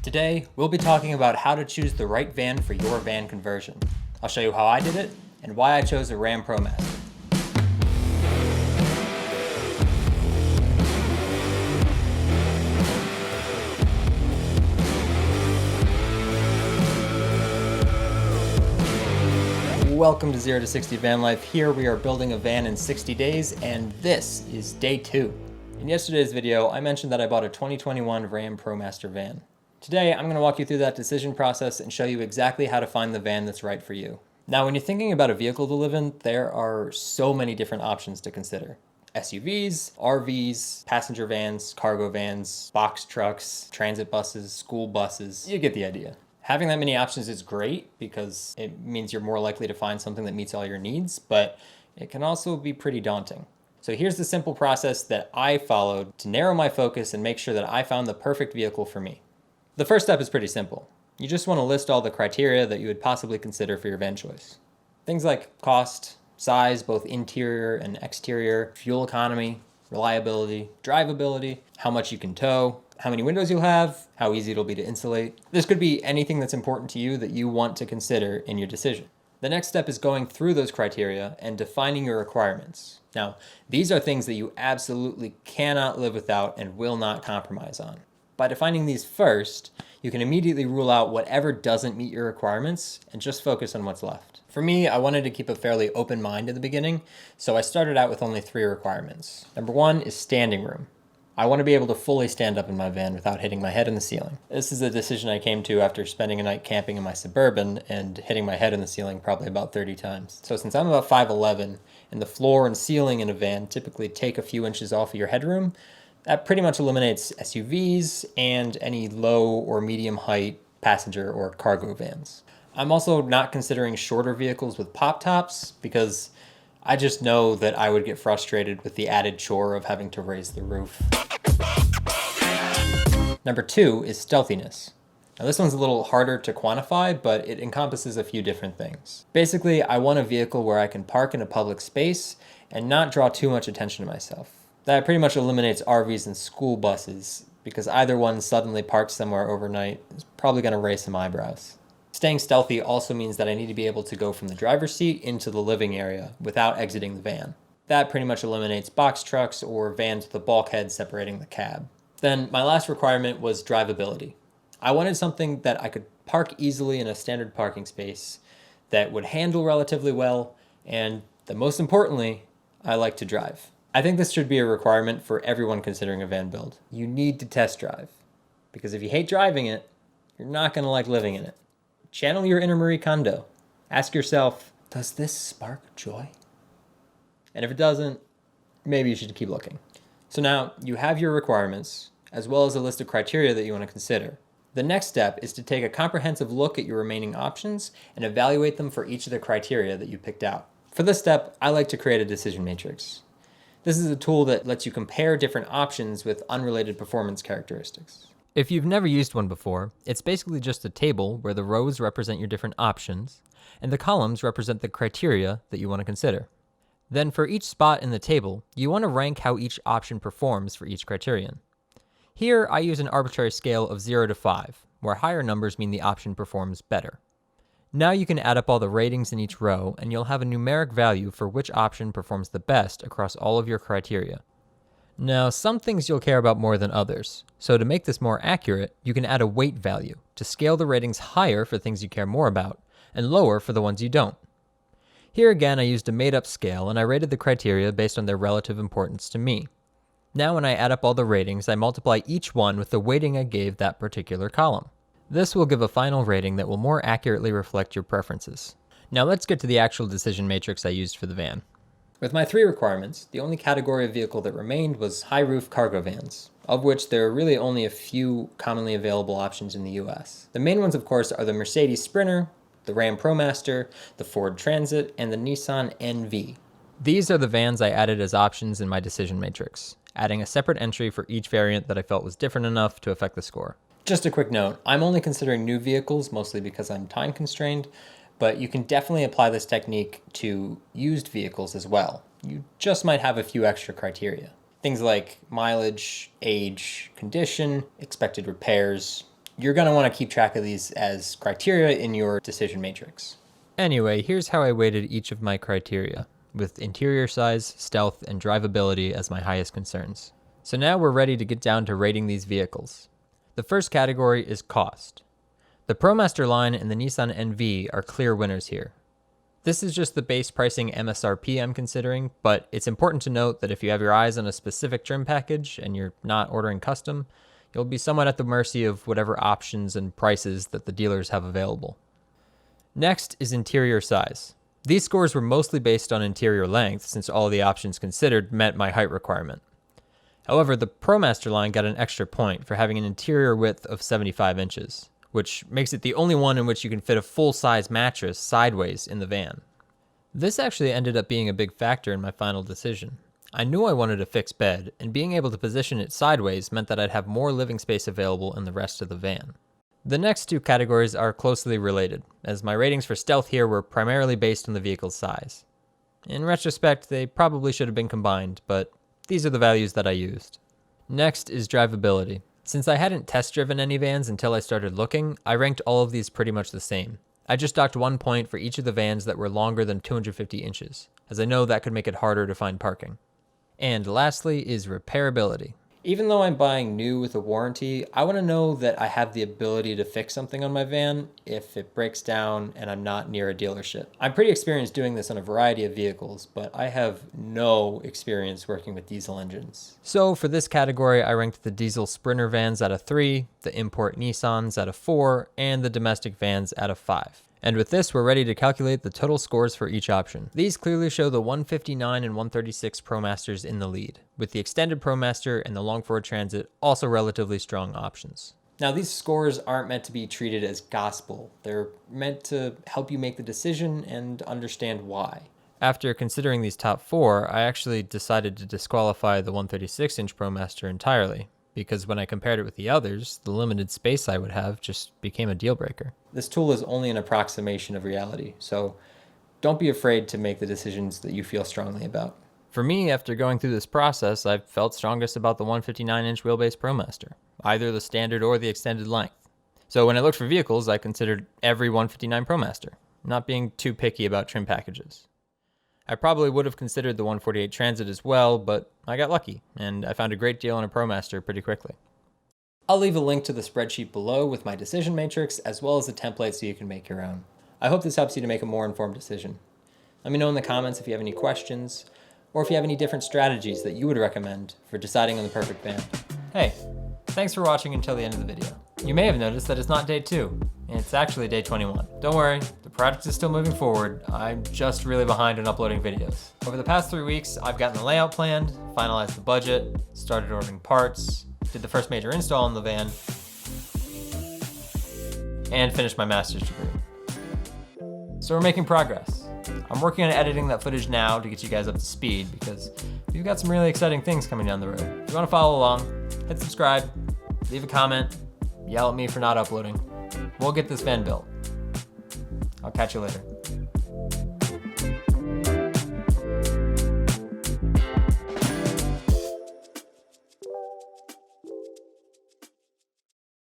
Today, we'll be talking about how to choose the right van for your van conversion. I'll show you how I did it and why I chose a Ram ProMaster. Welcome to 0 to 60 Van Life. Here we are building a van in 60 days, and this is day 2. In yesterday's video, I mentioned that I bought a 2021 Ram ProMaster van. Today, I'm going to walk you through that decision process and show you exactly how to find the van that's right for you. Now, when you're thinking about a vehicle to live in, there are so many different options to consider. SUVs, RVs, passenger vans, cargo vans, box trucks, transit buses, school buses, you get the idea. Having that many options is great because it means you're more likely to find something that meets all your needs, but it can also be pretty daunting. So here's the simple process that I followed to narrow my focus and make sure that I found the perfect vehicle for me. The first step is pretty simple. You just want to list all the criteria that you would possibly consider for your van choice. Things like cost, size, both interior and exterior, fuel economy, reliability, drivability, how much you can tow, how many windows you'll have, how easy it'll be to insulate. This could be anything that's important to you that you want to consider in your decision. The next step is going through those criteria and defining your requirements. Now, these are things that you absolutely cannot live without and will not compromise on. By defining these first, you can immediately rule out whatever doesn't meet your requirements and just focus on what's left. For me, I wanted to keep a fairly open mind at the beginning, so I started out with only 3 requirements. Number 1 is standing room. I want to be able to fully stand up in my van without hitting my head in the ceiling. This is a decision I came to after spending a night camping in my Suburban and hitting my head in the ceiling probably about 30 times. So since I'm about 5'11", and the floor and ceiling in a van typically take a few inches off of your headroom, that pretty much eliminates SUVs and any low or medium height passenger or cargo vans. I'm also not considering shorter vehicles with pop tops because I just know that I would get frustrated with the added chore of having to raise the roof. Number 2 is stealthiness. Now this one's a little harder to quantify, but it encompasses a few different things. Basically, I want a vehicle where I can park in a public space and not draw too much attention to myself. That pretty much eliminates RVs and school buses because either one suddenly parked somewhere overnight is probably going to raise some eyebrows. Staying stealthy also means that I need to be able to go from the driver's seat into the living area without exiting the van. That pretty much eliminates box trucks or vans with a bulkhead separating the cab. Then my last requirement was drivability. I wanted something that I could park easily in a standard parking space, that would handle relatively well, and that most importantly, I like to drive. I think this should be a requirement for everyone considering a van build. You need to test drive, because if you hate driving it, you're not going to like living in it. Channel your inner Marie Kondo. Ask yourself, does this spark joy? And if it doesn't, maybe you should keep looking. So now you have your requirements, as well as a list of criteria that you want to consider. The next step is to take a comprehensive look at your remaining options and evaluate them for each of the criteria that you picked out. For this step, I like to create a decision matrix. This is a tool that lets you compare different options with unrelated performance characteristics. If you've never used one before, it's basically just a table where the rows represent your different options, and the columns represent the criteria that you want to consider. Then for each spot in the table, you want to rank how each option performs for each criterion. Here, I use an arbitrary scale of 0 to 5, where higher numbers mean the option performs better. Now you can add up all the ratings in each row, and you'll have a numeric value for which option performs the best across all of your criteria. Now, some things you'll care about more than others, so to make this more accurate, you can add a weight value to scale the ratings higher for things you care more about, and lower for the ones you don't. Here again, I used a made-up scale, and I rated the criteria based on their relative importance to me. Now when I add up all the ratings, I multiply each one with the weighting I gave that particular column. This will give a final rating that will more accurately reflect your preferences. Now let's get to the actual decision matrix I used for the van. With my 3 requirements, the only category of vehicle that remained was high-roof cargo vans, of which there are really only a few commonly available options in the US. The main ones, of course, are the Mercedes Sprinter, the Ram ProMaster, the Ford Transit, and the Nissan NV. These are the vans I added as options in my decision matrix, adding a separate entry for each variant that I felt was different enough to affect the score. Just a quick note, I'm only considering new vehicles, mostly because I'm time constrained, but you can definitely apply this technique to used vehicles as well. You just might have a few extra criteria. Things like mileage, age, condition, expected repairs, You're going to want to keep track of these as criteria in your decision matrix. Anyway, here's how I weighted each of my criteria, with interior size, stealth, and drivability as my highest concerns. So now we're ready to get down to rating these vehicles. The first category is cost. The ProMaster line and the Nissan NV are clear winners here. This is just the base pricing MSRP I'm considering, but it's important to note that if you have your eyes on a specific trim package and you're not ordering custom, you'll be somewhat at the mercy of whatever options and prices that the dealers have available. Next is interior size. These scores were mostly based on interior length, since all the options considered met my height requirement. However, the ProMaster line got an extra point for having an interior width of 75 inches, which makes it the only one in which you can fit a full-size mattress sideways in the van. This actually ended up being a big factor in my final decision. I knew I wanted a fixed bed, and being able to position it sideways meant that I'd have more living space available in the rest of the van. The next two categories are closely related, as my ratings for stealth here were primarily based on the vehicle's size. In retrospect, they probably should have been combined, but these are the values that I used. Next is drivability. Since I hadn't test driven any vans until I started looking, I ranked all of these pretty much the same. I just docked 1 point for each of the vans that were longer than 250 inches, as I know that could make it harder to find parking. And lastly is repairability. Even though I'm buying new with a warranty, I want to know that I have the ability to fix something on my van if it breaks down and I'm not near a dealership. I'm pretty experienced doing this on a variety of vehicles, but I have no experience working with diesel engines. So for this category, I ranked the diesel Sprinter vans out of 3, the import Nissans out of 4, and the domestic vans out of 5. And with this, we're ready to calculate the total scores for each option. These clearly show the 159 and 136 ProMasters in the lead, with the extended ProMaster and the Longford Transit also relatively strong options. Now, these scores aren't meant to be treated as gospel. They're meant to help you make the decision and understand why. After considering these top 4, I actually decided to disqualify the 136-inch ProMaster entirely, because when I compared it with the others, the limited space I would have just became a deal breaker. This tool is only an approximation of reality, so don't be afraid to make the decisions that you feel strongly about. For me, after going through this process, I've felt strongest about the 159-inch wheelbase ProMaster, either the standard or the extended length. So when I looked for vehicles, I considered every 159 ProMaster, not being too picky about trim packages. I probably would have considered the 148 Transit as well, but I got lucky, and I found a great deal on a ProMaster pretty quickly. I'll leave a link to the spreadsheet below with my decision matrix, as well as a template so you can make your own. I hope this helps you to make a more informed decision. Let me know in the comments if you have any questions, or if you have any different strategies that you would recommend for deciding on the perfect van. Hey, thanks for watching until the end of the video. You may have noticed that it's not day 2. It's actually day 21. Don't worry, the project is still moving forward. I'm just really behind on uploading videos. Over the past 3 weeks, I've gotten the layout planned, finalized the budget, started ordering parts, did the first major install on the van, and finished my master's degree. So we're making progress. I'm working on editing that footage now to get you guys up to speed because we've got some really exciting things coming down the road. If you want to follow along, hit subscribe, leave a comment, yell at me for not uploading. We'll get this van built. I'll catch you later.